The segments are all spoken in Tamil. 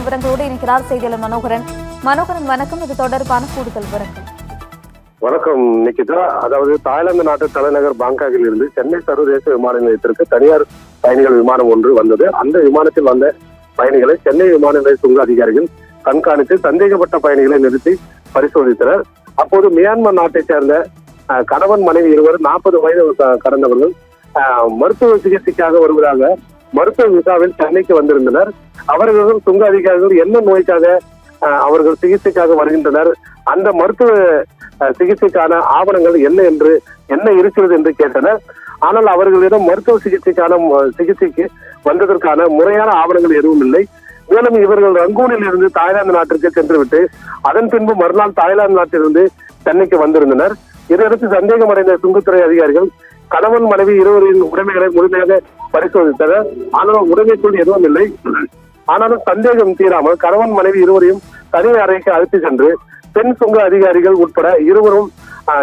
விவரங்களோடு இருக்கிறார் செய்தியாளர் மனோகரன். மனோகரன் வணக்கம். இது தொடர்பான கூடுதல் விவரங்கள். வணக்கம் நிகிதா. அதாவது தாய்லாந்து நாட்டு தலைநகர் பாங்காக்கில் இருந்து சென்னை சர்வதேச விமான நிலையத்திற்கு தனியார் பயணிகள் விமானம் ஒன்று வந்தது. அந்த விமானத்தில் வந்த பயணிகளை சென்னை விமான நிலைய சுங்க அதிகாரிகள் கண்காணித்து சந்தேகப்பட்ட பயணிகளை நிறுத்தி பரிசோதித்தனர். அப்போது மியான்மர் நாட்டை சேர்ந்த கணவன் மனைவி இருவர் 40 வயது கடந்தவர்கள் மருத்துவ சிகிச்சைக்காக வருவதாக மருத்துவ விசாவில் சென்னைக்கு வந்திருந்தனர். அவர்களும் சுங்க அதிகாரிகள் என்ன நோய்க்காக அவர்கள் சிகிச்சைக்காக வருகின்றனர், அந்த மருத்துவ சிகிச்சைக்கான ஆவணங்கள் என்ன இருக்கிறது என்று கேட்டனர். ஆனால் அவர்களிடம் மருத்துவ சிகிச்சைக்கு வந்ததற்கான முறையான ஆவணங்கள் எதுவும் இல்லை. மேலும் இவர்கள் ரங்கூனில் இருந்து தாய்லாந்து நாட்டிற்கு சென்றுவிட்டு அதன் பின்பு மறுநாள் தாய்லாந்து நாட்டிலிருந்து சென்னைக்கு வந்திருந்தனர். இதையடுத்து சந்தேகம் அடைந்த சுங்கத்துறை அதிகாரிகள் கணவன் மனைவி இருவரின் உடைமைகளை முழுமையாக பரிசோதித்தனர். ஆனால் உடைமைக்குள் எதுவும் இல்லை. ஆனாலும் சந்தேகம் தீராமல் கணவன் மனைவி இருவரையும் தனி அறைக்கு அழைத்து சென்று பெண் சுங்க அதிகாரிகள் உட்பட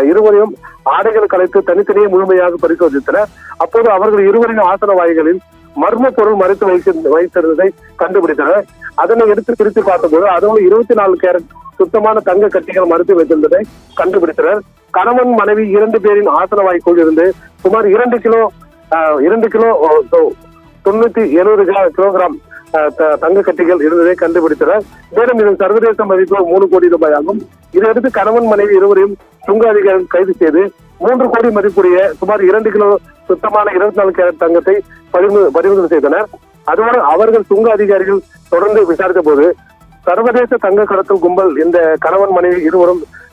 இருவரையும் ஆடைகள் கலைத்து தனித்தனியே முழுமையாக பரிசோதித்தனர். அப்போது அவர்கள் இருவரின் ஆசன வாய்களில் மர்ம பொருள் மறைத்து வைத்திருந்ததை கண்டுபிடித்தனர். அதனை எடுத்து பிரித்து பார்த்தபோது அதுவும் 24 கேரட் சுத்தமான தங்க கட்டிகள் மறைத்து வைத்திருந்ததை கண்டுபிடித்தனர். கணவன் மனைவி 2 பேரின் ஆசன வாய்க்குள் இருந்து சுமார் 2 கிலோ 970 கிலோகிராம் தங்க கட்டிகள் இருந்ததை கண்டுபிடித்தனர். மேலும் இதன் சர்வதேச மதிப்பு 3 கோடி ரூபாய் ஆகும். இதையடுத்து கணவன் மனைவி இருவரையும் சுங்க அதிகாரிகள் கைது செய்து 3 கோடி மதிப்புடைய சுமார் 2 கிலோ சுத்தமான 24 கேரட் தங்கத்தை பறிமுதல் செய்தனர். அதோடு அவர்கள் சுங்க அதிகாரிகள் தொடர்ந்து விசாரித்த போது சர்வதேச தங்க கடத்தல் கும்பல் இந்த கணவன் மனைவி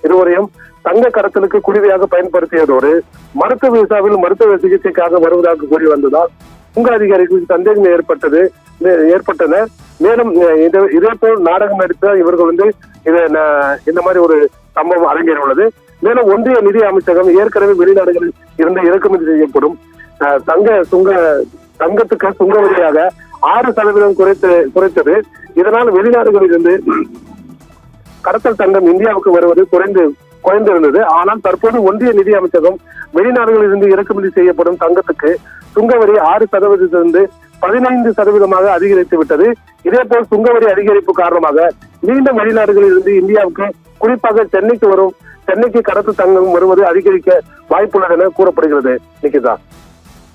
இருவரையும் தங்க கடத்தலுக்கு குடிவையாக பயன்படுத்தியதோடு மருத்துவ விசாவில் மருத்துவ சிகிச்சைக்காக வருவதாக கூறி வந்ததால் சுங்க அதிகாரிகளுக்கு சந்தேகம் ஏற்பட்டன. மேலும் இதேபோல் நாடகம் எடுத்த இவர்கள் இந்த மாதிரி ஒரு சம்பவம் அரங்கேறியுள்ளது. மேலும் ஒன்றிய நிதி அமைச்சகம் ஏற்கனவே வெளிநாடுகளில் இருந்து இறக்குமதி செய்யப்படும் தங்கத்துக்கு சுங்க வரியாக 6% குறைத்தது. இதனால் வெளிநாடுகளில் இருந்து கடத்தல் தங்கம் இந்தியாவுக்கு வருவது குறைந்திருந்தது. ஆனால் தற்போது ஒன்றிய நிதி அமைச்சகம் வெளிநாடுகளில் இருந்து இறக்குமதி செய்யப்படும் தங்கத்துக்கு சுங்கவரி 6% 15% அதிகரித்து விட்டது. இதேபோல் சுங்கவரி அதிகரிப்பு காரணமாக மீண்டும் வெளிநாடுகளில் இருந்து இந்தியாவுக்கு குறிப்பாக சென்னைக்கு கடத்தல் தங்கம் வருவது அதிகரிக்க வாய்ப்புள்ளது என கூறப்படுகிறது. நிகிதா.